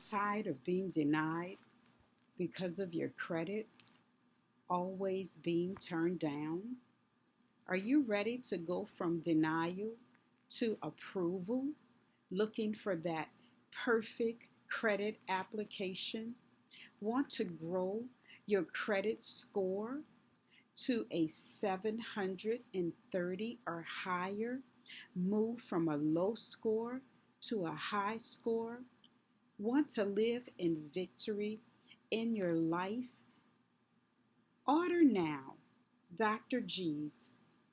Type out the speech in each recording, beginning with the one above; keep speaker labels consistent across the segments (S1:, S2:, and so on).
S1: tired of being denied because of your credit always being turned down? Are you ready to go from denial to approval, looking for that perfect credit application? Want to grow your credit score to a 730 or higher? Move from a low score to a high score? Want to live in victory in your life? Order now Dr. G's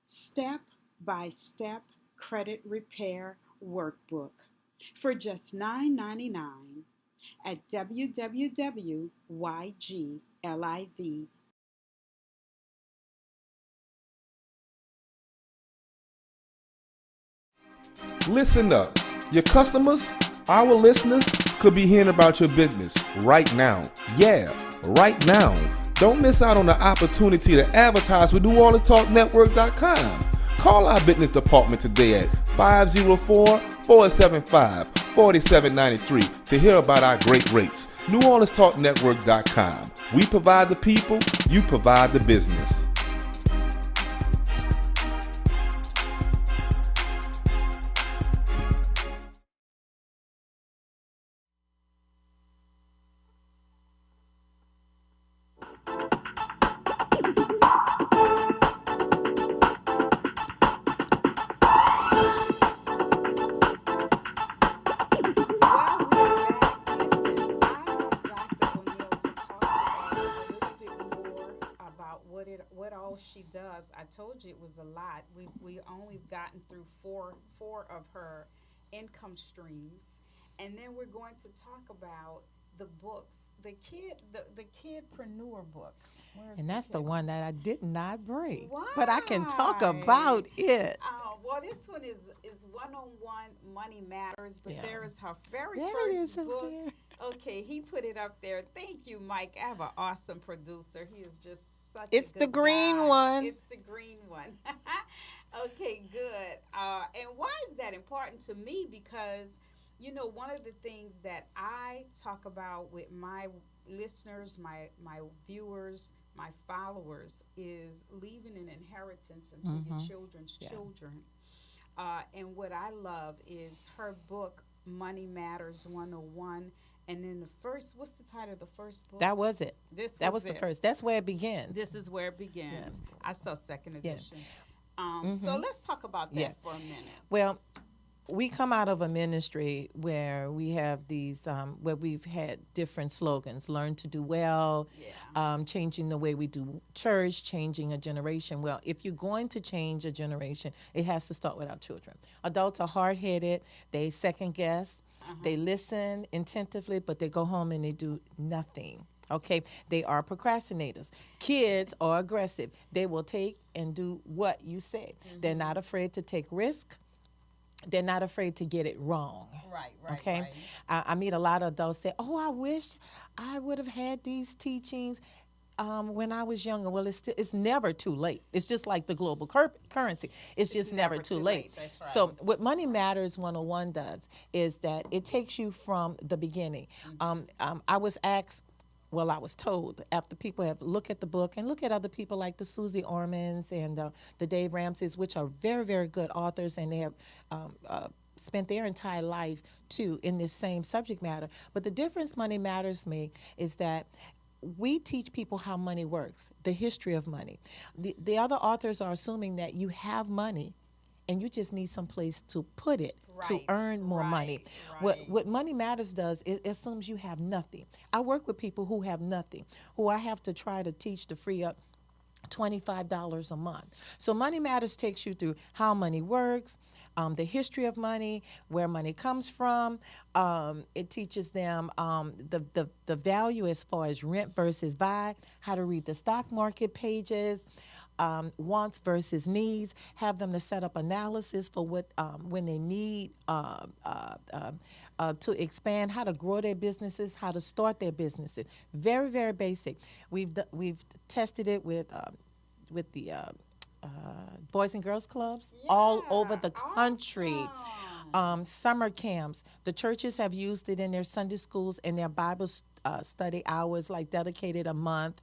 S1: Step by Step Credit Repair Workbook for just $9.99 at www.ygliv.
S2: Listen up. Your customers, our listeners, could be hearing about your business right now. Yeah, right now. Don't miss out on the opportunity to advertise with NewOrleansTalkNetwork.com. Call our business department today at 504-475-4793 to hear about our great rates. NewOrleansTalkNetwork.com. We provide the people, you provide the business.
S1: What all she does. I told you it was a lot. We only gotten through four of her income streams, and then we're going to talk about the books, the Kidpreneur book. Where's
S3: And
S1: the
S3: that's the
S1: kid?
S3: one that I did not bring. But I can talk
S1: Why?
S3: about it.
S1: Well, this one is one-on-one money matters, but
S3: Yeah.
S1: there is her very
S3: There it is
S1: first
S3: up
S1: book.
S3: there.
S1: Okay, he put it up there. Thank you, Mike. I have an awesome producer. He is just such
S3: It's
S1: a
S3: the
S1: good
S3: green
S1: guy.
S3: one.
S1: It's the green one. Okay, good. And why is that important to me? Because one of the things that I talk about with my listeners, my viewers, my followers, is leaving an inheritance into your children's
S3: Yeah.
S1: children. And what I love is her book, Money Matters 101. And then what's the title of the first book?
S3: That was it.
S1: This
S3: That was the
S1: it.
S3: first. That's where it begins.
S1: This is where it begins. I saw second
S3: Yeah.
S1: edition. So let's talk about that
S3: Yeah.
S1: for a minute.
S3: Well, we come out of a ministry where we have these, where we've had different slogans: learn to do well,
S1: Yeah.
S3: changing the way we do church, changing a generation. Well, if you're going to change a generation, it has to start with our children. Adults are hard-headed. They second guess. They listen attentively, but they go home and they do nothing. Okay, they are procrastinators. Kids are aggressive. They will take and do what you say. They're not afraid to take risk. They're not afraid to get it wrong.
S1: Right.
S3: Okay,
S1: Right.
S3: I meet a lot of adults say, "Oh, I wish I would have had these teachings when I was younger." Well, it's never too late. It's just like the global currency. It's just never too late.
S1: That's right.
S3: So what Money Matters 101 does is that it takes you from the beginning. I was asked. Well, I was told after people have looked at the book and look at other people like the Susie Ormans and the Dave Ramseys, which are very, very good authors, and they have spent their entire life too in this same subject matter. But the difference Money Matters make is that we teach people how money works, the history of money. The other authors are assuming that you have money and you just need some place to put it to
S1: Right,
S3: earn more money.
S1: right.
S3: What Money Matters does, it assumes you have nothing. I work with people who have nothing, who I have to try to teach to free up $25 a month. So Money Matters takes you through how money works, the history of money, where money comes from. It teaches them the value as far as rent versus buy, how to read the stock market pages, wants versus needs, have them to set up analysis for what when they need to expand, how to grow their businesses, how to start their businesses. Very, very basic. We've tested it with the Boys and Girls Clubs all over
S1: Yeah,
S3: the country.
S1: awesome.
S3: Summer camps. The churches have used it in their Sunday schools and their Bible study hours, like dedicated a month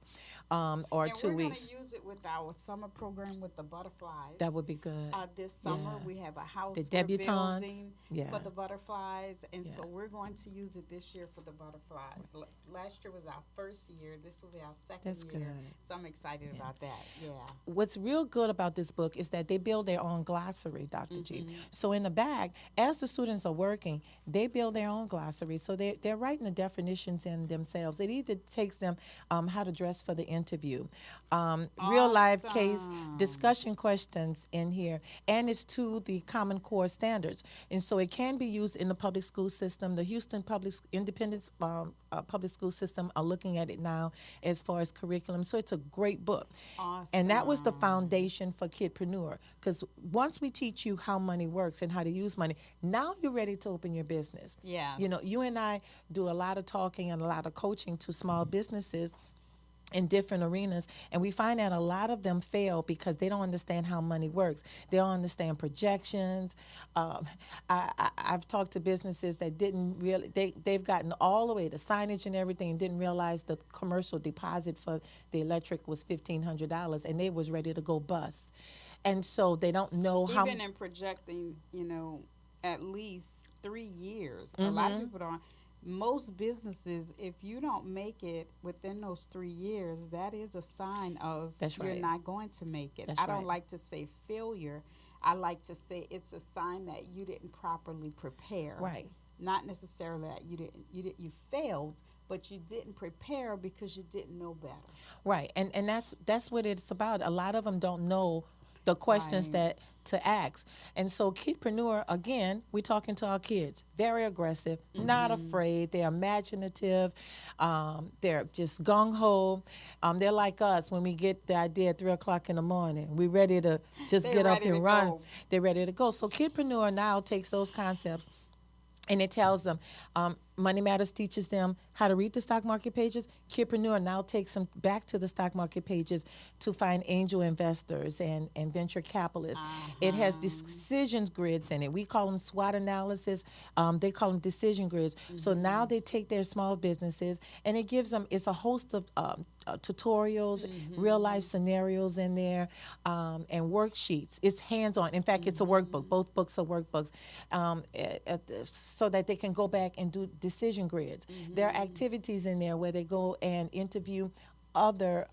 S3: or
S1: And
S3: two
S1: we're going to
S3: weeks.
S1: use it with our summer program with the butterflies.
S3: That would be good.
S1: This
S3: Yeah.
S1: summer, we have a
S3: The
S1: house we're
S3: debutantes.
S1: building
S3: Yeah.
S1: for the butterflies, and
S3: Yeah.
S1: so we're going to use it this year for the butterflies. Last year was our first year. This will be our second
S3: That's
S1: year.
S3: good.
S1: So I'm excited about that. Yeah.
S3: What's real good about this book is that they build their own glossary, Dr. G.
S1: Mm-hmm.
S3: So in the back, as the students are working, they build their own glossary. So they're writing the definitions in themselves. It either takes them how to dress for the interview, real life case
S1: Awesome.
S3: discussion questions in here, and it's to the Common Core standards. And so it can be used in the public school system. The Houston Independent public school system are looking at it now as far as curriculum. So it's a great book.
S1: Awesome.
S3: And that was the foundation for Kidpreneur. Because once we teach you how money works and how to use money, now you're ready to open your business.
S1: Yes.
S3: You know, you and I do a lot of talking and a lot of coaching to small businesses in different arenas, and we find that a lot of them fail because they don't understand how money works. They don't understand projections. I've talked to businesses that didn't really, they've gotten all the way to signage and everything and didn't realize the commercial deposit for the electric was $1,500 and they was ready to go bust. And so they don't know how.
S1: Even in projecting, at least 3 years. A lot of people don't. Most businesses, if you don't make it within those 3 years, that is a sign of
S3: That's
S1: you're
S3: right.
S1: not going to make it.
S3: That's
S1: I don't
S3: right.
S1: like to say failure. I like to say it's a sign that you didn't properly prepare.
S3: Right.
S1: Not necessarily that you failed, but you didn't prepare because you didn't know better.
S3: Right, and that's what it's about. A lot of them don't know the questions
S1: Right.
S3: that to ask, and so Kidpreneur, again, we're talking to our kids. Very aggressive, not afraid. They're imaginative. They're just gung ho. They're like us when we get the idea at 3:00 in the morning. We're ready to just
S1: They're
S3: get up
S1: ready
S3: and
S1: to
S3: run.
S1: go.
S3: They're ready to go. So Kidpreneur now takes those concepts. And it tells them, Money Matters teaches them how to read the stock market pages. Kidpreneur now takes them back to the stock market pages to find angel investors and venture capitalists. It has decisions grids in it. We call them SWOT analysis. They call them decision grids. So now they take their small businesses and it gives them, it's a host of tutorials, real life scenarios in there, and worksheets. It's hands-on. In fact, it's a workbook. Both books are workbooks, so that they can go back and do decision grids. There are activities in there where they go and interview other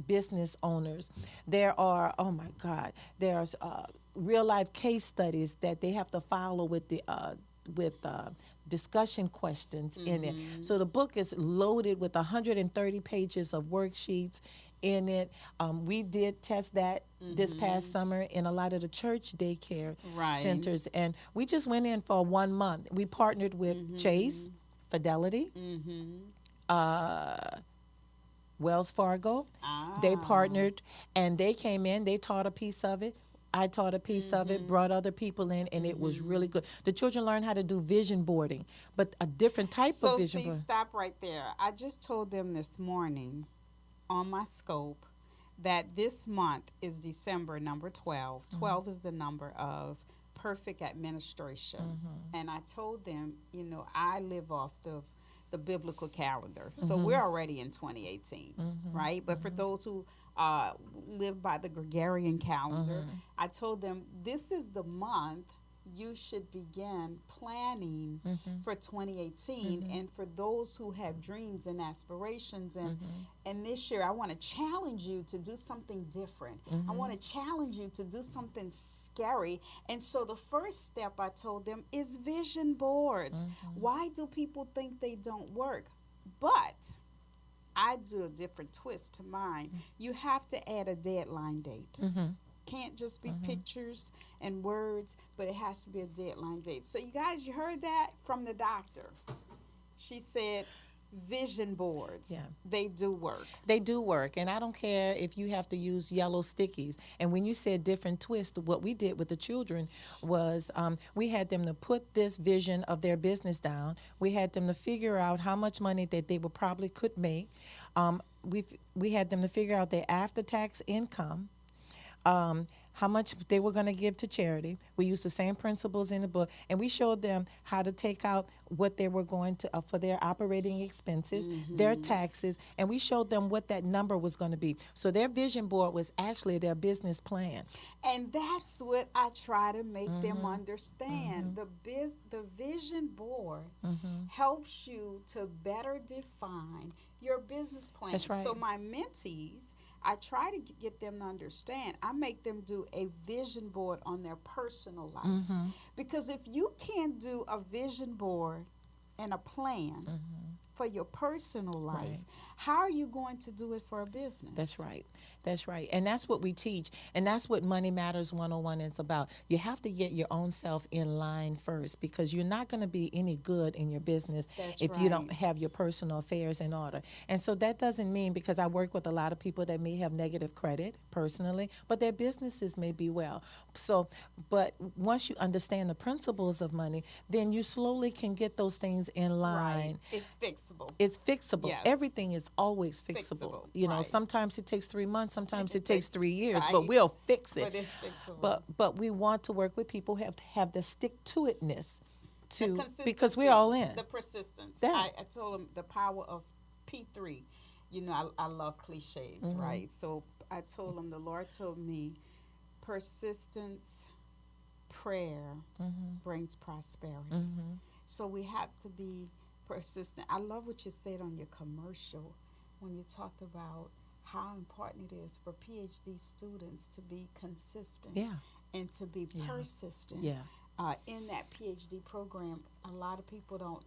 S3: business owners. There are, oh my God, there's real life case studies that they have to follow with the discussion questions in it. So the book is loaded with 130 pages of worksheets in it. We did test that this past summer in a lot of the church daycare
S1: Right.
S3: centers, and we just went in for 1 month. We partnered with Chase, Fidelity, Wells Fargo. They partnered, and they came in. They taught a piece of it. I taught a piece of it, brought other people in, and it was really good. The children learned how to do vision boarding, but a different type
S1: So
S3: of vision
S1: see,
S3: boarding.
S1: stop right there. I just told them this morning on my scope that this month is December number 12. 12 is the number of perfect administration. And I told them, I live off the biblical calendar. So we're already in 2018, right? But for those who live by the Gregorian calendar, I told them this is the month you should begin planning for 2018. And for those who have dreams and aspirations, and this year I want to challenge you to do something different. I want to challenge you to do something scary. And so the first step, I told them, is vision boards. Why do people think they don't work? But I do a different twist to mine. You have to add a deadline date. Can't just be pictures and words, but it has to be a deadline date. So you guys, you heard that from the doctor. She said vision boards.
S3: Yeah.
S1: They do work.
S3: They do work, and I don't care if you have to use yellow stickies. And when you said different twist, what we did with the children was we had them to put this vision of their business down. We had them to figure out how much money that they would probably could make. We had them to figure out their after-tax income. how much they were going to give to charity. We used the same principles in the book, and we showed them how to take out what they were going to for their operating expenses, their taxes, and we showed them what that number was going to be. So their vision board was actually their business plan.
S1: And that's what I try to make them understand. The vision board helps you to better define your business plan.
S3: That's right.
S1: So my mentees, I try to get them to understand. I make them do a vision board on their personal life. Because if you can't do a vision board and a plan for your personal life,
S3: Right.
S1: how are you going to do it for a business?
S3: That's right. That's right. And that's what we teach. And that's what Money Matters 101 is about. You have to get your own self in line first, because you're not going to be any good in your business
S1: That's
S3: if you don't
S1: right.
S3: have your personal affairs in order. And so that doesn't mean, because I work with a lot of people that may have negative credit personally, but their businesses may be well. So, but once you understand the principles of money, then you slowly can get those things in
S1: Right.
S3: line.
S1: It's fixable.
S3: It's fixable.
S1: Yes.
S3: Everything is always
S1: Fixable,
S3: fixable. You know,
S1: right.
S3: sometimes it takes 3 months, sometimes it takes
S1: takes-
S3: 3 years,
S1: right.
S3: but we'll fix it.
S1: But it's fixable.
S3: But we want to work with people who have the stick to itness
S1: The
S3: to, because we're all in.
S1: The persistence.
S3: Yeah.
S1: I told them the power of P3. You know, I love cliches,
S3: Mm-hmm.
S1: right? So I told them, the Lord told me, persistence, prayer brings prosperity. So we have to be persistent. I love what you said on your commercial when you talked about how important it is for PhD students to be consistent
S3: Yeah.
S1: and to be
S3: Yeah.
S1: persistent.
S3: Yeah.
S1: In that PhD program, a lot of people don't,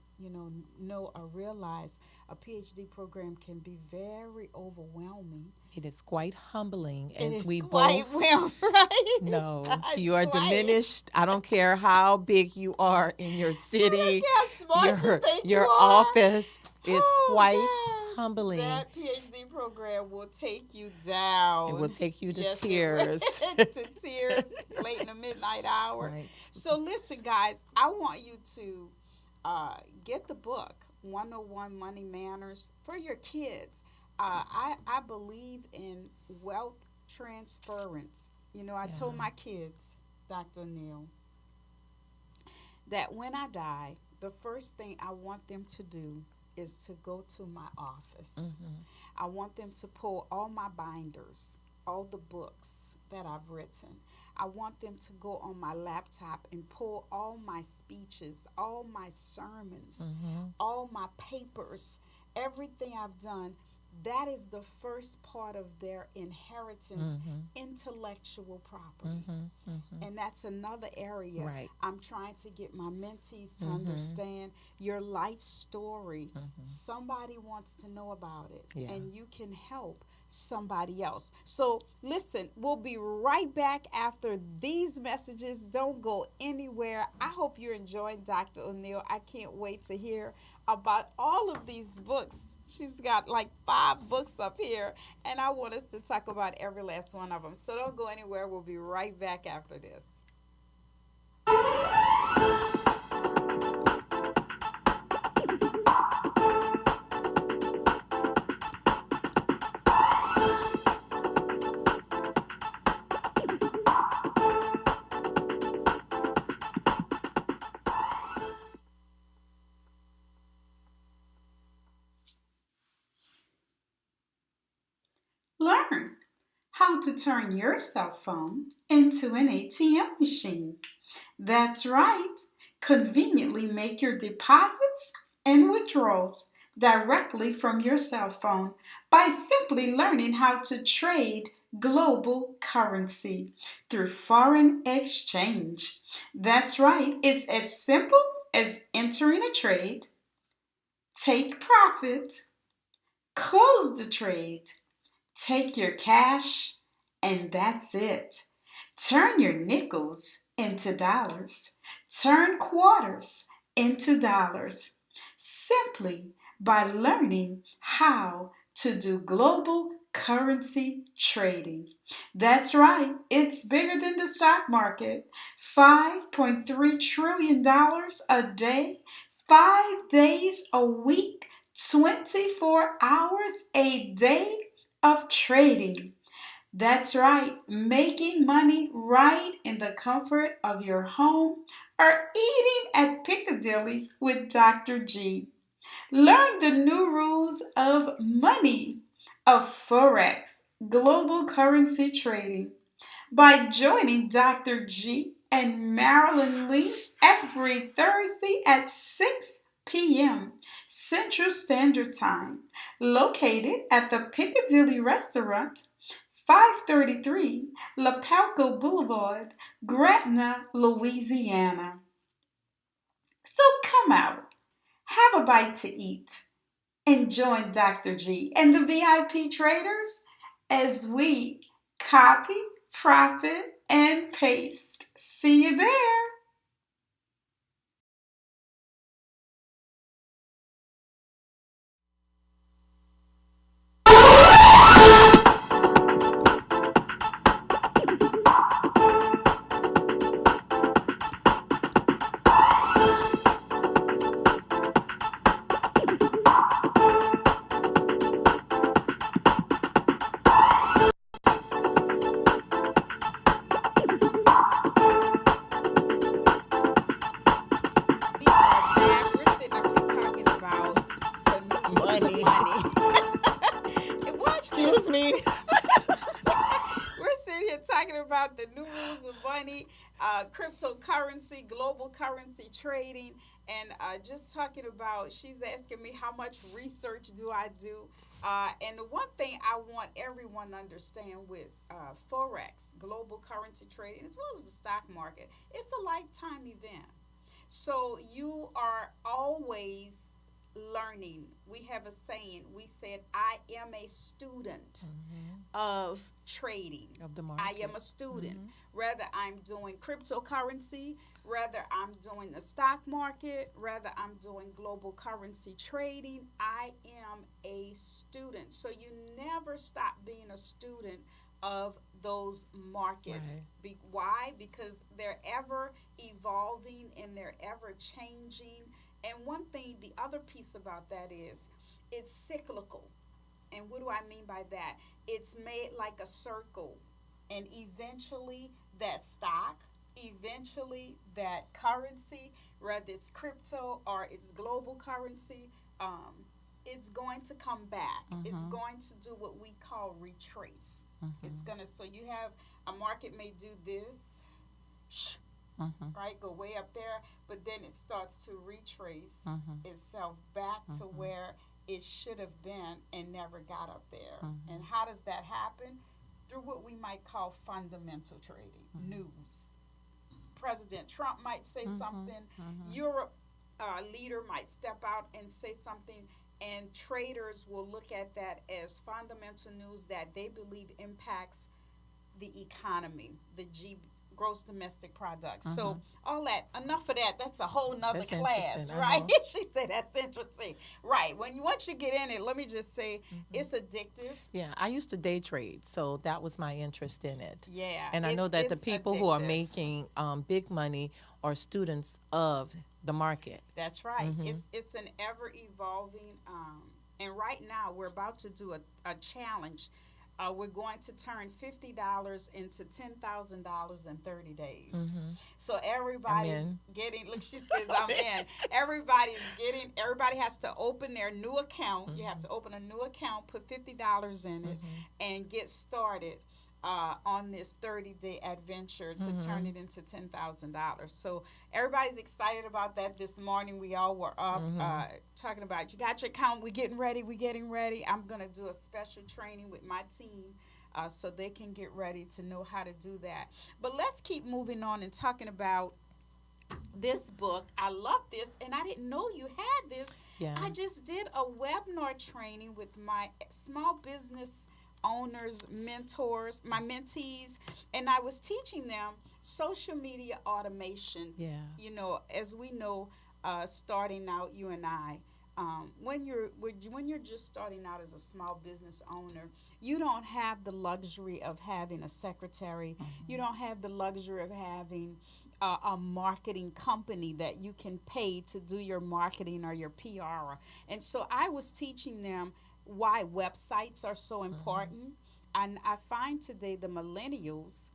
S1: know or realize a PhD program can be very overwhelming.
S3: It is quite humbling,
S1: It
S3: as
S1: is
S3: we
S1: quite
S3: both
S1: well, right?
S3: know.
S1: It's
S3: You are
S1: quite-
S3: diminished. I don't care how big you are in your city.
S1: Look how smart you think
S3: your
S1: you are.
S3: office is
S1: Oh,
S3: quite
S1: God.
S3: humbling.
S1: That PhD program will take you down.
S3: It will take you to
S1: Yes, it
S3: tears.
S1: will. To tears late in the midnight hour.
S3: Right.
S1: So listen, guys, I want you to get the book 101 Money Manners for your kids. I believe in wealth transference. I told my kids, Dr. Neal, that when I die, the first thing I want them to do is to go to my office. I want them to pull all my binders, all the books that I've written. I want them to go on my laptop and pull all my speeches, all my sermons, all my papers, everything I've done. That is the first part of their inheritance, intellectual property. And that's another area
S3: Right.
S1: I'm trying to get my mentees to understand your life story. Somebody wants to know about it,
S3: Yeah.
S1: and you can help somebody else. So listen, we'll be right back after these messages. Don't go anywhere. I hope you're enjoying Dr. O'Neal. I can't wait to hear about all of these books. She's got like 5 books up here, and I want us to talk about every last one of them. So don't go anywhere. We'll be right back after this. Learn how to turn your cell phone into an ATM machine. That's right. Conveniently make your deposits and withdrawals directly from your cell phone by simply learning how to trade global currency through foreign exchange. That's right. It's as simple as entering a trade, take profit, close the trade, take your cash, and that's it. Turn your nickels into dollars. Turn quarters into dollars. Simply by learning how to do global currency trading. That's right, it's bigger than the stock market. $5.3 trillion a day, 5 days a week, 24 hours a day of trading. That's right, making money right in the comfort of your home or eating at Piccadilly's with Dr. G. Learn the new rules of money, of Forex, global currency trading, by joining Dr. G and Marilyn Lee every Thursday at 6 p.m. Central Standard Time, located at the Piccadilly Restaurant, 533 La Palco Boulevard, Gretna, Louisiana. So come out, have a bite to eat, and join Dr. G and the VIP traders as we copy, profit, and paste. See you there.
S3: We are back. We're sitting up here talking about the new rules of
S4: Money.
S3: money. And watch
S4: Excuse
S3: this.
S4: me.
S3: We're sitting here talking about the new rules of money, cryptocurrency, global currency trading, and just talking about. She's asking me how much research do I do, and the one thing I want everyone to understand with forex, global currency trading, as well as the stock market, it's a lifetime event. So you are always learning. We have a saying. We said, "I am a student of trading.
S4: Of the
S3: I am
S4: market.
S3: a student. Whether I'm doing cryptocurrency, whether I'm doing the stock market, whether I'm doing global currency trading, I am a student." So you never stop being a student of those markets.
S4: Right.
S3: Why? Because they're ever evolving and they're ever changing. And one thing, the other piece about that is it's cyclical. And what do I mean by that? It's made like a circle. And eventually, that stock, eventually, that currency, whether it's crypto or it's global currency, it's going to come back. It's going to do what we call retrace. It's going to, so you have a market may do this, right, go way up there, but then it starts to retrace itself back to where it should have been and never got up there. And how does that happen? Through what we might call fundamental trading, news. President Trump might say something, Europe leader might step out and say something, and traders will look at that as fundamental news that they believe impacts the economy, the gross domestic product. So all that, enough of that. That's a whole nother
S4: That's
S3: class,
S4: interesting,
S3: right? She said that's interesting, right? Once you get in it, let me just say it's addictive.
S4: Yeah, I used to day trade, so that was my interest in it.
S3: Yeah,
S4: And I know that the
S3: it's
S4: people who are
S3: addictive.
S4: making big money are students of the market.
S3: That's right. It's an ever evolving, and right now we're about to do a challenge. We're going to turn $50 into $10,000 in 30 days. So everybody's
S4: in.
S3: getting. Look, she says I'm in. Everybody's getting. Everybody has to open their new account. You have to open a new account, put $50 in it, and get started on this 30-day adventure to turn it into $10,000. So everybody's excited about that. This morning we all were up talking about, you got your account, we're getting ready. I'm going to do a special training with my team so they can get ready to know how to do that. But let's keep moving on and talking about this book. I love this, and I didn't know you had this.
S4: Yeah.
S3: I just did a webinar training with my small business owners, mentors, my mentees, and I was teaching them social media automation.
S4: Yeah.
S3: You know, as we know, starting out, you and I, when you're just starting out as a small business owner, you don't have the luxury of having a secretary. You don't have the luxury of having a marketing company that you can pay to do your marketing or your PR. And so I was teaching them why websites are so important.
S1: And I find today the millennials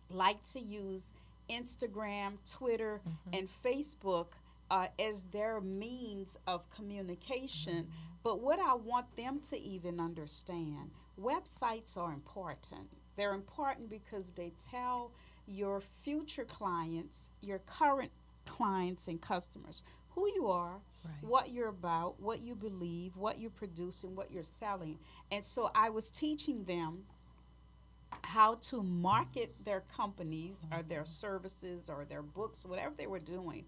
S1: like to use Instagram, Twitter, and Facebook as their means of communication. But what I want them to even understand, websites are important. They're important because they tell your future clients, your current clients and customers, who you are, what you're about, what you believe, what you're producing, what you're selling. And so I was teaching them how to market their companies or their services or their books, whatever they were doing,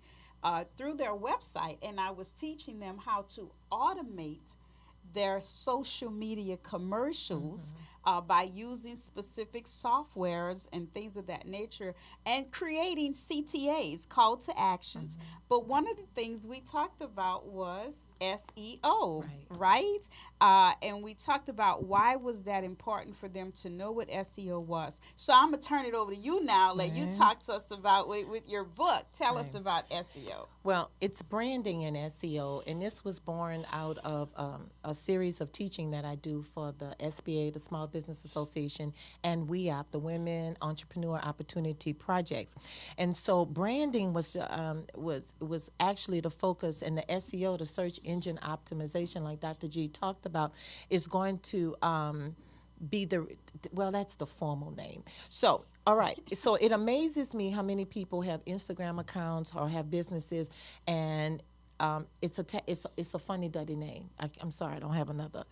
S1: through their website. And I was teaching them how to automate their social media commercials by using specific softwares and things of that nature, and creating CTAs, call to actions. But one of the things we talked about was SEO, right? And we talked about why was that important for them to know what SEO was. So I'm going to turn it over to you now, let you talk to us about with your book. Tell us about SEO.
S3: Well, it's branding in SEO, and this was born out of a series of teaching that I do for the SBA, the Small Business Association, and WEOP, the Women Entrepreneur Opportunity Projects. And so branding was actually the focus, and the SEO, the search engine optimization, like Dr. G talked about, is going to be that's the formal name. So, all right. So it amazes me how many people have Instagram accounts or have businesses, and it's a funny duddy name. I'm sorry, I don't have a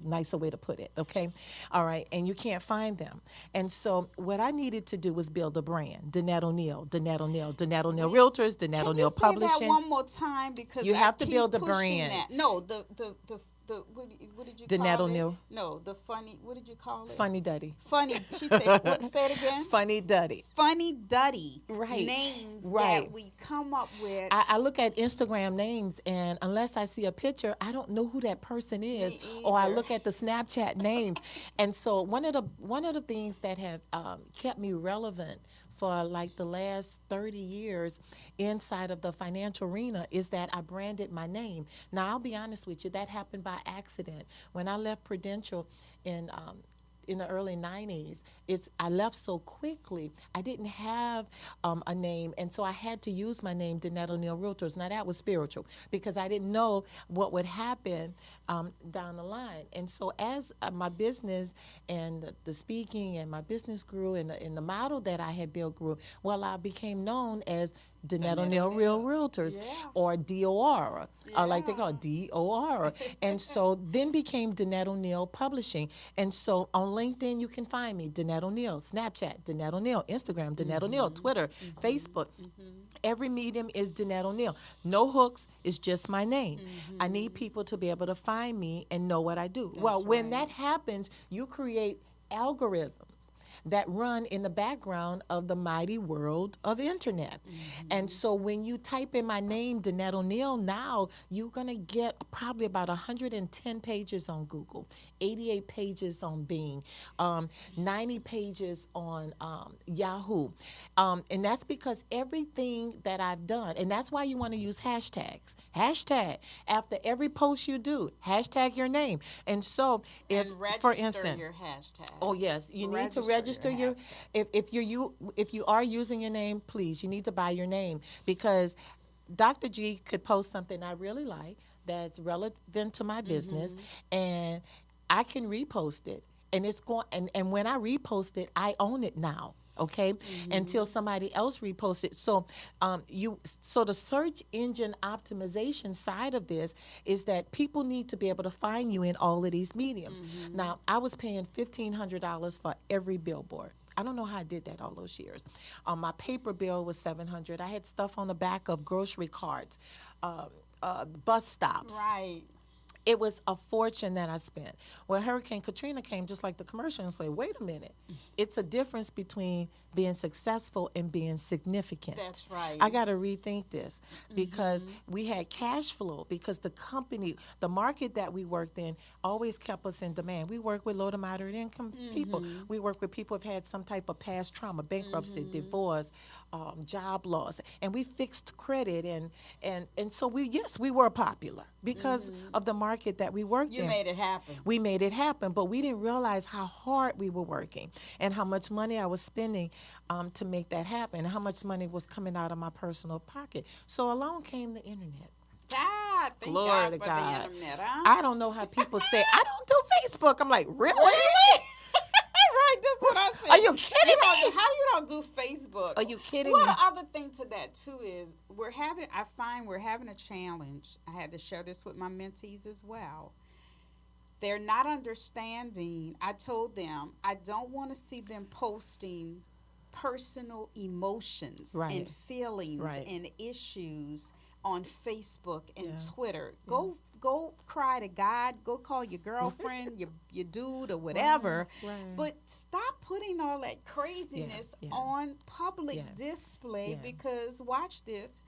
S3: nicer way to put it, okay? All right, and you can't find them. And so what I needed to do was build a brand. Danette O'Neill, Danette O'Neill, Danette O'Neill Realtors, Danette O'Neill Publishing.
S1: Can you say that one more time? Because
S3: you have to
S1: keep
S3: build a
S1: pushing
S3: brand.
S1: that. No, what did you
S3: Danette
S1: call
S3: O'Neill.
S1: it? No, the funny, what did you call it?
S3: Funny Duddy.
S1: Funny, she said, say it again?
S3: Funny Duddy.
S1: Funny Duddy.
S3: Right.
S1: Names
S3: Right.
S1: that we come up with.
S3: I look at Instagram names, and unless I see a picture, I don't know who that person is. Or I look at the Snapchat names. And so one of the things that have kept me relevant for like the last 30 years inside of the financial arena is that I branded my name. Now, I'll be honest with you, that happened by accident. When I left Prudential in the early 90s, I left so quickly. I didn't have a name, and so I had to use my name, Danette O'Neill Realtors. Now, that was spiritual because I didn't know what would happen down the line. And so as my business and the speaking and my business grew, and the model that I had built grew, well, I became known as Danette O'Neill Real Realtors, or DOR, like they call it DOR. And so then became Danette O'Neill Publishing. And so on LinkedIn, you can find me, Danette O'Neill, Snapchat, Danette O'Neill, Instagram, Danette O'Neill, Twitter, Facebook. Every medium is Danette O'Neill. No hooks, it's just my name. I need people to be able to find me and know what I do. When that happens, you create algorithms that run in the background of the mighty world of internet. And so when you type in my name, Danette O'Neill, now you're going to get probably about 110 pages on Google, 88 pages on Bing, 90 pages on Yahoo. And that's because everything that I've done, and that's why you want to use hashtags. Hashtag, after every post you do, hashtag your name. And so if, for instance,
S1: your hashtags.
S3: Oh, yes, you need to register your if you are using your name, please, you need to buy your name, because Dr. G could post something I really like that's relevant to my business, and I can repost it, and it's going and when I repost it, I own it now. Okay, until somebody else reposts it. So, so the search engine optimization side of this is that people need to be able to find you in all of these mediums. Now, I was paying $1,500 for every billboard. I don't know how I did that all those years. My paper bill was $700. I had stuff on the back of grocery carts, bus stops.
S1: Right.
S3: It was a fortune that I spent. Well, Hurricane Katrina came just like the commercial and said, wait a minute. It's a difference between being successful and being significant.
S1: That's right.
S3: I got to rethink this because we had cash flow, because the company, the market that we worked in always kept us in demand. We work with low to moderate income people. We work with people who have had some type of past trauma, bankruptcy, divorce, job loss, and we fixed credit. And so we were popular because of the market market that we worked
S1: You
S3: in.
S1: made it happen.
S3: We made it happen, but we didn't realize how hard we were working and how much money I was spending to make that happen, how much money was coming out of my personal pocket. So along came the internet.
S1: God, thank
S3: Glory
S1: God
S3: to
S1: for
S3: God.
S1: the internet, huh?
S3: I don't know how people say, I don't do Facebook. I'm like, really?
S1: Right, that's what I said.
S3: Are you kidding me?
S1: How you don't do Facebook?
S3: Are you kidding
S1: Well,
S3: me?
S1: the other thing to that too is I find we're having a challenge. I had to share this with my mentees as well. They're not understanding. I told them I don't want to see them posting personal emotions
S3: Right.
S1: and feelings
S3: Right.
S1: and issues on Facebook and
S3: Yeah.
S1: Twitter. Go cry to God. Go call your girlfriend, your dude, or whatever.
S3: Right.
S1: But stop putting all that craziness
S3: Yeah.
S1: on public
S3: Yeah.
S1: display,
S3: Yeah.
S1: because watch this.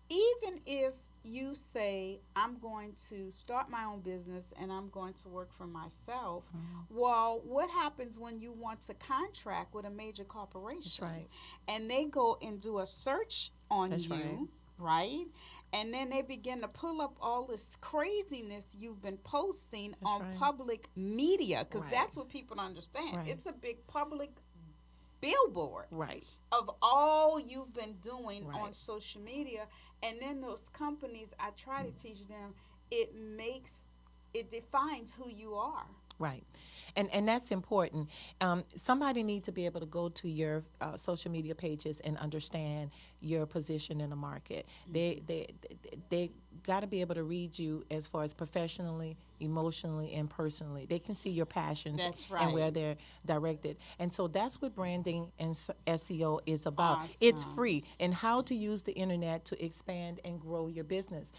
S1: Even if you say, I'm going to start my own business and I'm going to work for myself, well, what happens when you want to contract with a major corporation?
S3: right.
S1: And they go and do a search on
S3: That's
S1: you, right? And then they begin to pull up all this craziness you've been posting on
S3: right.
S1: public media, because
S3: Right.
S1: that's what people don't understand.
S3: Right.
S1: It's a big public billboard
S3: Right.
S1: of all you've been doing
S3: Right.
S1: on social media. And then those companies, I try to teach them, it defines who you are.
S3: Right. And that's important. Somebody needs to be able to go to your social media pages and understand your position in the market. They got to be able to read you as far as professionally, emotionally, and personally. They can see your passions
S1: That's
S3: and where
S1: right.
S3: they're directed. And so that's what branding and SEO is about. It's
S1: Awesome.
S3: free, and how to use the internet to expand and grow your business.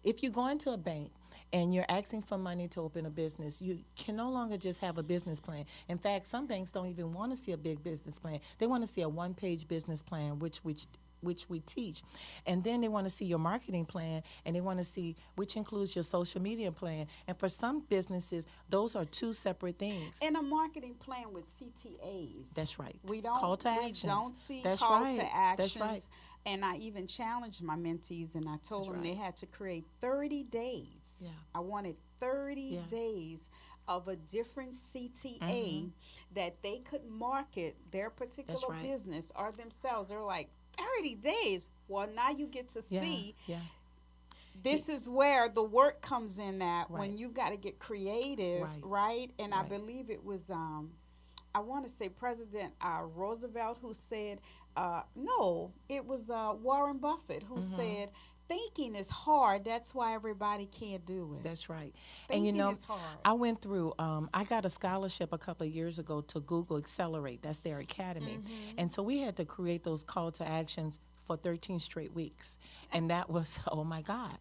S3: If you go into a bank and you're asking for money to open a business, you can no longer just have a business plan. In fact, some banks don't even want to see a big business plan. They want to see a one-page business plan, which we teach. And then they want to see your marketing plan, and they want to see, which includes your social media plan. And for some businesses, those are two separate things.
S1: And a marketing plan with CTAs.
S3: That's right.
S1: We don't
S3: Call to actions.
S1: We don't see
S3: That's
S1: call
S3: right.
S1: to actions.
S3: That's right.
S1: And I even challenged my mentees, and I told
S3: That's
S1: them
S3: right.
S1: they had to create 30 days.
S3: Yeah.
S1: I wanted 30
S3: Yeah.
S1: days of a different CTA
S3: Mm-hmm.
S1: that they could market their particular
S3: That's right.
S1: business or themselves. They're like, 30 days? Well, now you get to
S3: Yeah.
S1: see.
S3: Yeah.
S1: This is where the work comes in at, when
S3: Right.
S1: you've got to get creative,
S3: Right.
S1: right? And I
S3: Right.
S1: believe it was, I want to say President Roosevelt who said, no, it was Warren Buffett who
S3: Mm-hmm.
S1: said, thinking is hard. That's why everybody can't do it.
S3: That's right.
S1: Thinking
S3: And you know,
S1: is hard.
S3: I went through, I got a scholarship a couple of years ago to Google Accelerate. That's their academy. And so we had to create those call to actions for 13 straight weeks. And that was, oh my God.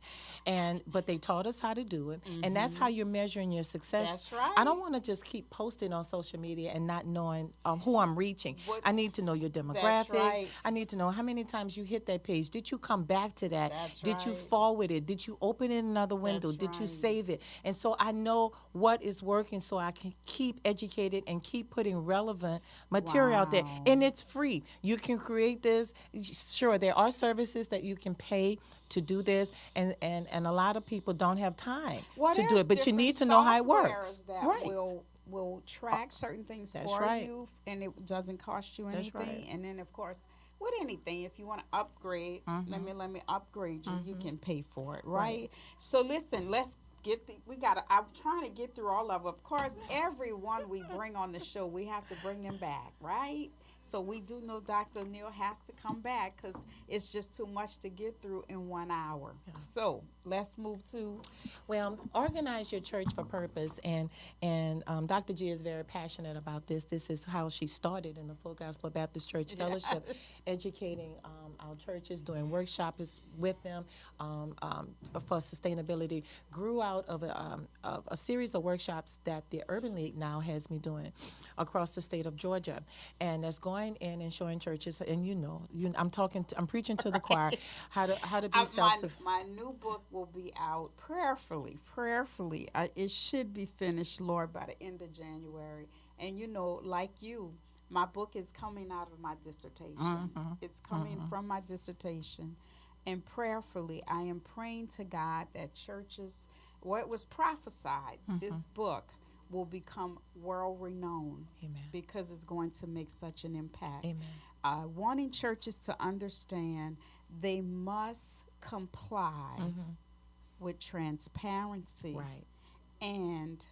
S3: But they taught us how to do it. And that's how you're measuring your success.
S1: That's right.
S3: I don't want to just keep posting on social media and not knowing who I'm reaching. I need to know your demographics.
S1: right.
S3: I need to know how many times you hit that page. Did you come back to that?
S1: That's
S3: Did you
S1: right.
S3: forward it? Did you open it in another window?
S1: That's
S3: Did you
S1: right.
S3: save it? And so I know what is working, so I can keep educated and keep putting relevant material out there.
S1: Wow.
S3: And it's free. You can create this. Sure, there are services that you can pay to do this, and a lot of people don't have time
S1: Well,
S3: to do
S1: there's
S3: it. But you need to
S1: different
S3: know how it works.
S1: softwares that
S3: Right.
S1: will track certain things
S3: That's
S1: for
S3: right.
S1: you, and it doesn't cost you
S3: That's
S1: anything.
S3: right.
S1: And then, of course, with anything, if you want to upgrade, let me upgrade you. You can pay for it, right? So listen, let's get I'm trying to get through all of them. Of course, everyone we bring on the show, we have to bring them back, right? So we do know Dr. Neal has to come back, because it's just too much to get through in 1 hour. So let's move to
S3: Well, organize your church for purpose, and Dr. G is very passionate about this. This is how she started in the Full Gospel Baptist Church Fellowship, educating our churches, doing workshops with them for sustainability. Grew out of a series of workshops that the Urban League now has me doing across the state of Georgia, and that's going in and showing churches. And I'm preaching to the choir how to be self-sufficient.
S1: my new book will be out prayerfully. It should be finished, Lord, by the end of January. And like you, my book is coming out of my dissertation. It's coming from my dissertation. And prayerfully, I am praying to God that churches, what was prophesied, this book will become world renowned.
S3: Amen.
S1: Because it's going to make such an impact.
S3: Amen.
S1: Wanting churches to understand they must comply with transparency
S3: Right.
S1: and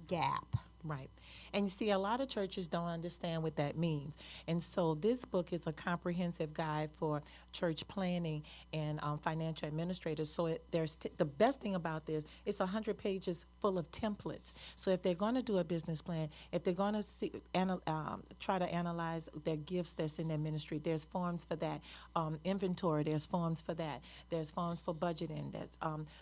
S1: gap.
S3: Right. And you see, a lot of churches don't understand what that means. And so this book is a comprehensive guide for church planning and financial administrators. So the best thing about this, it's 100 pages full of templates. So if they're going to do a business plan, if they're going to try to analyze their gifts that's in their ministry, there's forms for that. Inventory, there's forms for that. There's forms for budgeting.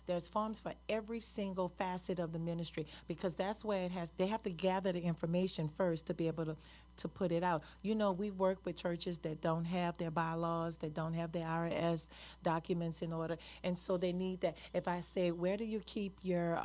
S3: There's forms for every single facet of the ministry, because that's where they have to gather the information first to be able to put it out. You know, we've worked with churches that don't have their bylaws, that don't have their IRS documents in order, and so they need that. If I say, where do you keep your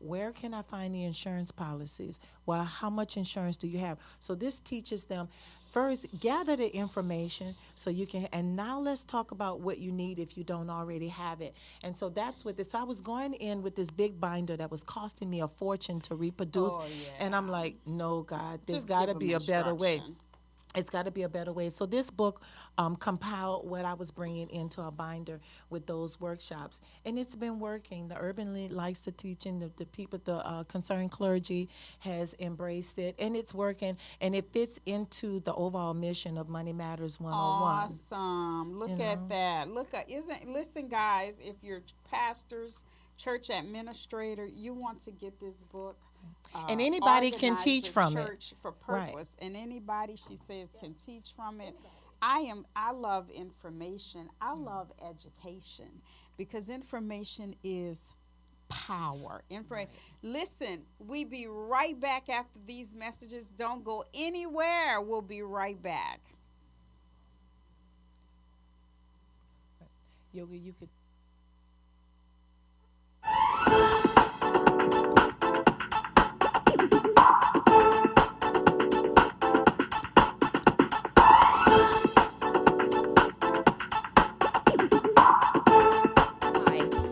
S3: where can I find the insurance policies? Well, how much insurance do you have? So this teaches them, first, gather the information so you can, and now let's talk about what you need if you don't already have it. And so that's what this, I was going in with this big binder that was costing me a fortune to reproduce.
S1: Oh, yeah.
S3: And I'm like, no, God, there's
S1: Just
S3: got to
S1: give
S3: be a
S1: them
S3: better way.
S1: instruction.
S3: It's got to be a better way. So this book compiled what I was bringing into a binder with those workshops, and it's been working. The Urban League likes the teaching. The people, the concerned clergy has embraced it, and it's working. And it fits into the overall mission of Money Matters 101.
S1: Awesome. Look
S3: You
S1: at
S3: know?
S1: that. Listen, guys, if you're pastors, church administrator, you want to get this book.
S3: And anybody can
S1: Organize
S3: teach
S1: Your
S3: from it.
S1: Church for
S3: Right.
S1: purpose, and anybody, she says, can teach from it. I love information. I love education, because information is power. Listen, we be right back after these messages. Don't go anywhere. We'll be right back.
S3: Yogi, you could.
S5: Hi,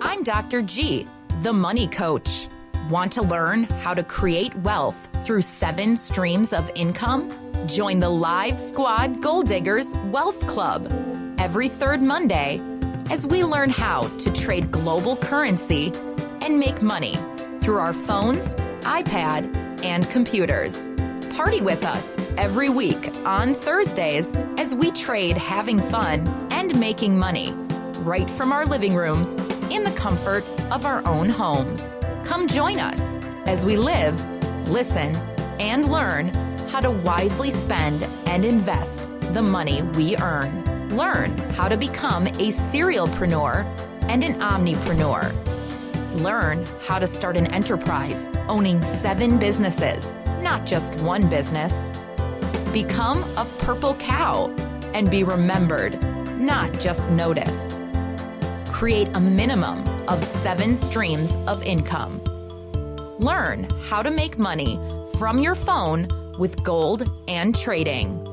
S5: I'm Dr. G, the money coach. Want to learn how to create wealth through 7 streams of income? Join the Live Squad Gold Diggers Wealth Club every third Monday as we learn how to trade global currency and make money through our phones, iPad, and computers. Party with us every week on Thursdays as we trade having fun and making money right from our living rooms in the comfort of our own homes. Come join us as we live, listen, and learn how to wisely spend and invest the money we earn. Learn how to become a serialpreneur and an omnipreneur. Learn how to start an enterprise owning 7 businesses, not just one business. Become a purple cow and be remembered, not just noticed. Create a minimum of 7 streams of income. Learn how to make money from your phone with gold and trading.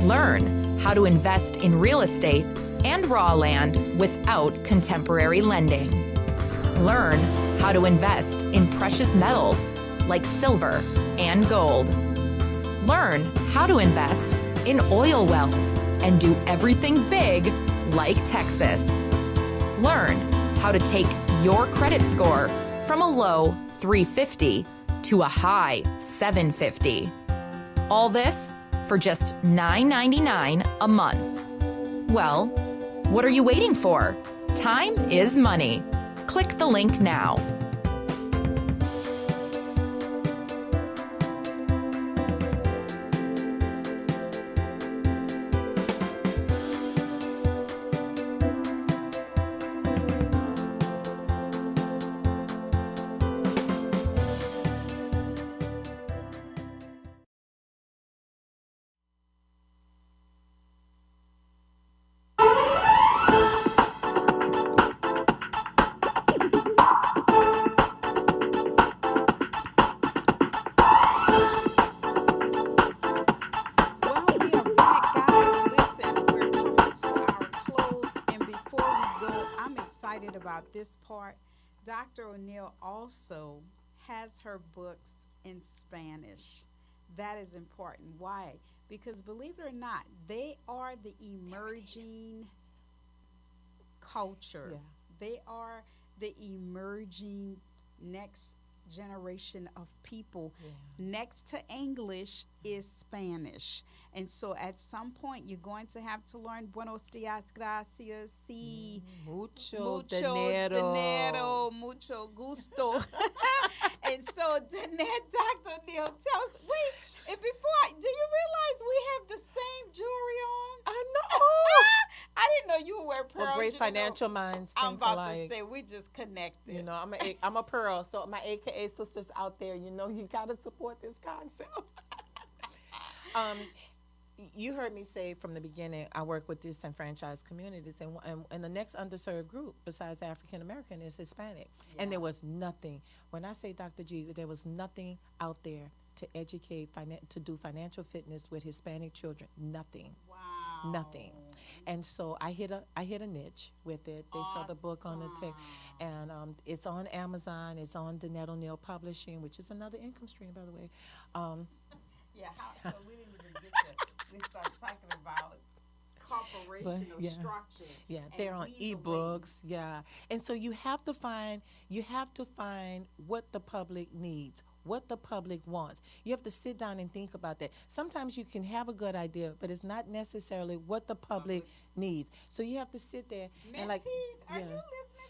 S5: Learn how to invest in real estate and raw land without contemporary lending. Learn how to invest in precious metals like silver and gold. Learn how to invest in oil wells and do everything big like Texas. Learn how to take your credit score from a low 350 to a high 750. All this for just $9.99 a month. Well, what are you waiting for? Time is money. Click the link now.
S1: this part, Dr. O'Neill also has her books in Spanish. That is important. Why? Because believe it or not, they are the emerging culture.
S3: Yeah.
S1: They are the emerging next generation of people. Next to English is Spanish. And so at some point you're going to have to learn buenos dias, gracias, sí,
S3: Mucho
S1: dinero, mucho gusto. And so Danette, Dr. Neil, tell us, wait, and do you realize we have the same jewelry on?
S3: I know.
S1: I didn't know you wear pearls.
S3: Well, great
S1: You know.
S3: financial minds
S1: I'm
S3: think
S1: about
S3: alike.
S1: to say, we just connected.
S3: You know, I'm a pearl, so my AKA sisters out there, you know, you got to support this concept. You heard me say from the beginning, I work with disenfranchised communities, and the next underserved group besides African American is Hispanic. And there was nothing, when I say Dr. G, there was nothing out there to educate, to do financial fitness with Hispanic children. Nothing.
S1: Wow.
S3: Nothing. And so I hit a niche with it. They saw the book on the tech, and it's on Amazon. It's on Danette O'Neill Publishing, which is another income stream, by the way.
S1: Yeah, so we didn't even get to, we started talking about corporational structure.
S3: Yeah,
S1: and
S3: they're on
S1: we the
S3: ebooks. Yeah, and so you have to find what the public needs, what the public wants. You have to sit down and think about that. Sometimes you can have a good idea, but it's not necessarily what the public needs. So you have to sit there and
S1: Mentees, are you listening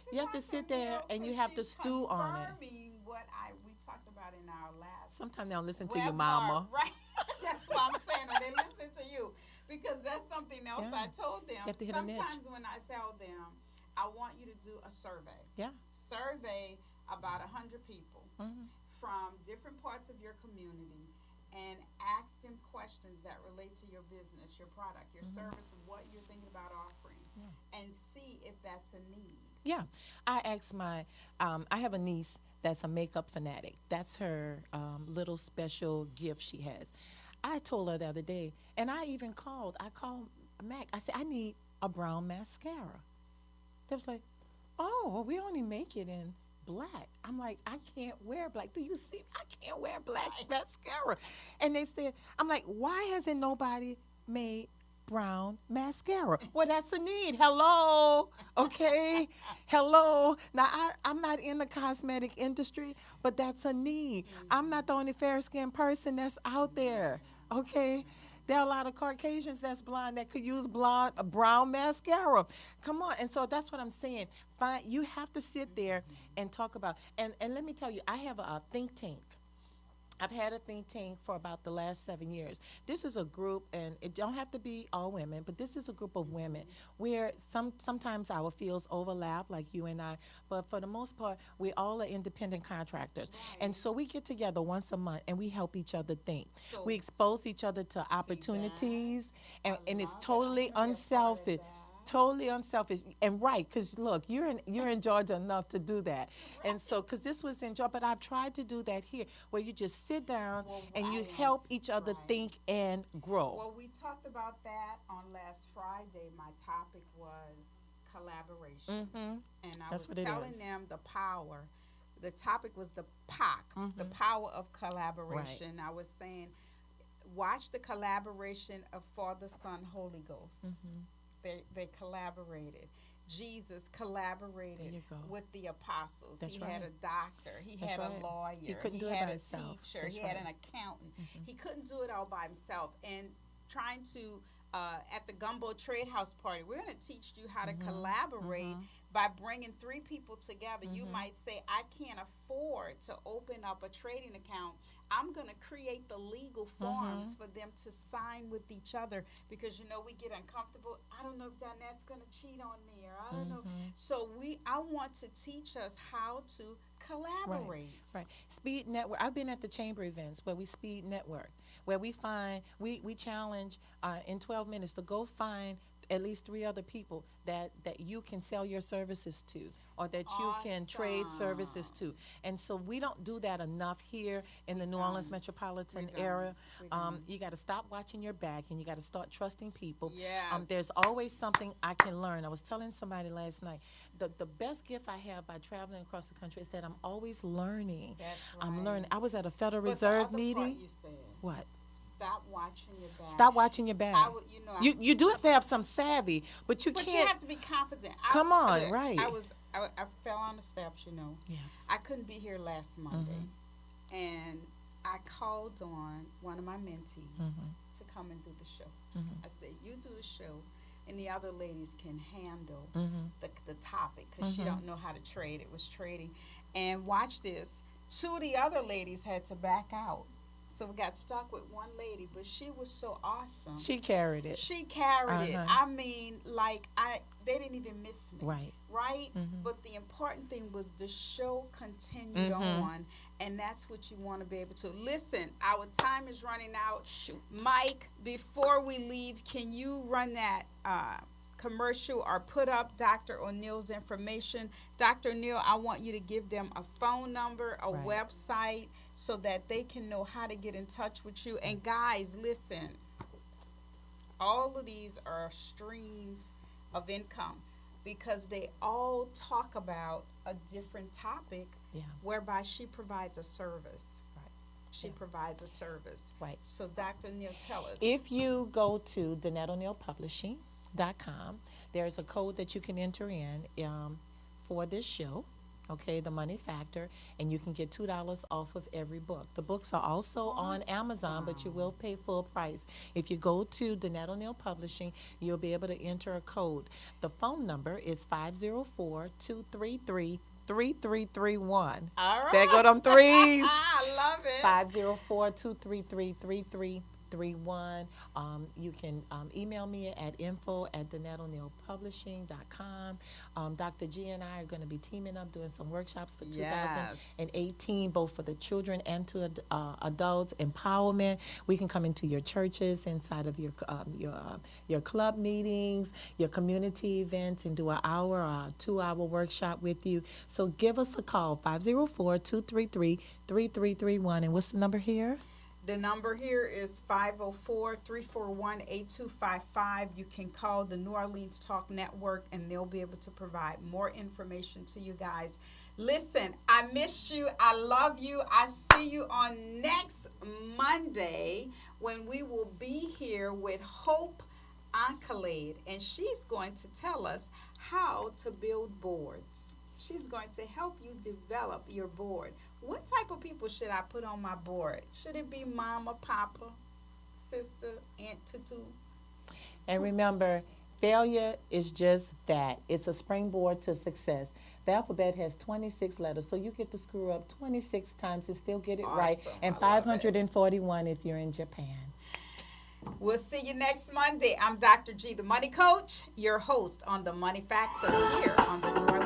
S1: to
S3: You have to sit there and you have to stew on it.
S1: Confirming what we talked about in our last
S3: Sometimes they don't listen to
S1: webinar,
S3: you, mama.
S1: Right? That's what I'm saying. Or they listen to you. Because that's something else
S3: Yeah.
S1: I told them.
S3: You have to hit a niche.
S1: Sometimes when I tell them, I want you to do a survey.
S3: Yeah.
S1: Survey about 100 people
S3: Mhm.
S1: from different parts of your community and ask them questions that relate to your business, your product, your service, what you're thinking about offering, and see if that's a need.
S3: Yeah, I asked I have a niece that's a makeup fanatic. That's her little special gift she has. I told her the other day, and I called Mac. I said, I need a brown mascara. They was like, oh, well, we only make it in black. I'm like, I can't wear black. Do you see? I can't wear black mascara. And they said, I'm like, why hasn't nobody made brown mascara? Well, that's a need. Hello. Okay. Hello. Now, I'm not in the cosmetic industry, but that's a need. I'm not the only fair-skinned person that's out there. Okay. There are a lot of Caucasians that's blind that could use brown mascara. Come on. And so that's what I'm saying. You have to sit there and talk about. And let me tell you, I have a think tank. I've had a think tank for about the last 7 years. This is a group, and it don't have to be all women, but this is a group of women where sometimes our fields overlap, like you and I, but for the most part, we all are independent contractors. Right. And so we get together once a month, and we help each other think. So we expose each other to opportunities, and it's totally unselfish. Totally unselfish and right, because look, you're in Georgia enough to do that, and so because this was in Georgia, but I've tried to do that here, where you just sit down and you help each other think and grow.
S1: Well, we talked about that on last Friday. My topic was collaboration, and I was telling them the power. The topic was the POC, the power of collaboration. Right. I was saying, watch the collaboration of Father, Son, Holy Ghost. They collaborated. Jesus collaborated with the apostles. He had a doctor. He had a lawyer. He had a teacher. He had an accountant. He couldn't do it all by himself. And trying to, at the Gumbo Trade House Party, we're going to teach you how to collaborate by bringing 3 people together. You might say, I can't afford to open up a trading account. I'm going to create the legal forms for them to sign with each other, because, we get uncomfortable. I don't know if Danette's going to cheat on me, or I don't know. So I want to teach us how to collaborate.
S3: Right. Speed network. I've been at the chamber events where we speed network, where we challenge in 12 minutes to go find at least 3 other people that you can sell your services to, or that you can trade services to. And so we don't do that enough here in the New Orleans metropolitan area. You got to stop watching your back, and you got to start trusting people.
S1: Yes.
S3: There's always something I can learn. I was telling somebody last night, the best gift I have by traveling across the country is that I'm always learning.
S1: That's
S3: I'm learning. I was at a Federal
S1: But the
S3: Reserve
S1: other
S3: meeting.
S1: part you said,
S3: What?
S1: stop watching your back.
S3: Stop watching your back.
S1: I would,
S3: You do have to have some savvy, but you
S1: but
S3: can't.
S1: you have to be confident.
S3: Come on, right.
S1: I fell on the steps,
S3: Yes.
S1: I couldn't be here last Monday. And I called on one of my mentees to come and do the show. I said, you do the show, and the other ladies can handle the topic, because she don't know how to trade. It was trading. And watch this. 2 of the other ladies had to back out. So we got stuck with one lady, but she was so awesome.
S3: She carried it.
S1: She carried it. I mean, they didn't even miss me. Right? But the important thing was the show continued on, and that's what you want to be able to. Listen, our time is running out.
S3: Shoot.
S1: Mike, before we leave, can you run that commercial or put up Dr. O'Neill's information? Dr. O'Neill, I want you to give them a phone number, a website, so that they can know how to get in touch with you. And guys, listen, all of these are streams of income, because they all talk about a different topic, whereby she provides a service. She provides a service.
S3: Right.
S1: So Dr. O'Neill, tell us.
S3: If you go to DanetteO'NeillPublishing.com, there's a code that you can enter in for this show, okay, The Money Factor, and you can get $2 off of every book. The books are also on Amazon, but you will pay full price. If you go to Danette O'Neill Publishing, you'll be able to enter a code. The phone number is 504-233-3331.
S1: All right.
S3: There go them threes.
S1: I love it.
S3: 504-233-3331. You can email me at info@DanetteO'NeillPublishing.com. Dr. G and I are going to be teaming up, doing some workshops for 2018, both for the children and to adults. Empowerment. We can come into your churches, inside of your club meetings, your community events, and do an hour or 2-hour workshop with you. So give us a call, 504-233-3331. And what's the number here?
S1: The number here is 504-341-8255. You can call the New Orleans Talk Network, and they'll be able to provide more information to you guys. Listen, I missed you. I love you. I see you on next Monday, when we will be here with Hope Accolade, and she's going to tell us how to build boards. She's going to help you develop your board. What type of people should I put on my board? Should it be mama, papa, sister, aunt, tutu?
S3: And remember, failure is just that. It's a springboard to success. The alphabet has 26 letters, so you get to screw up 26 times and still get it right, and 541 if you're in Japan.
S1: We'll see you next Monday. I'm Dr. G, the Money Coach, your host on The Money Factor here on the New Orleans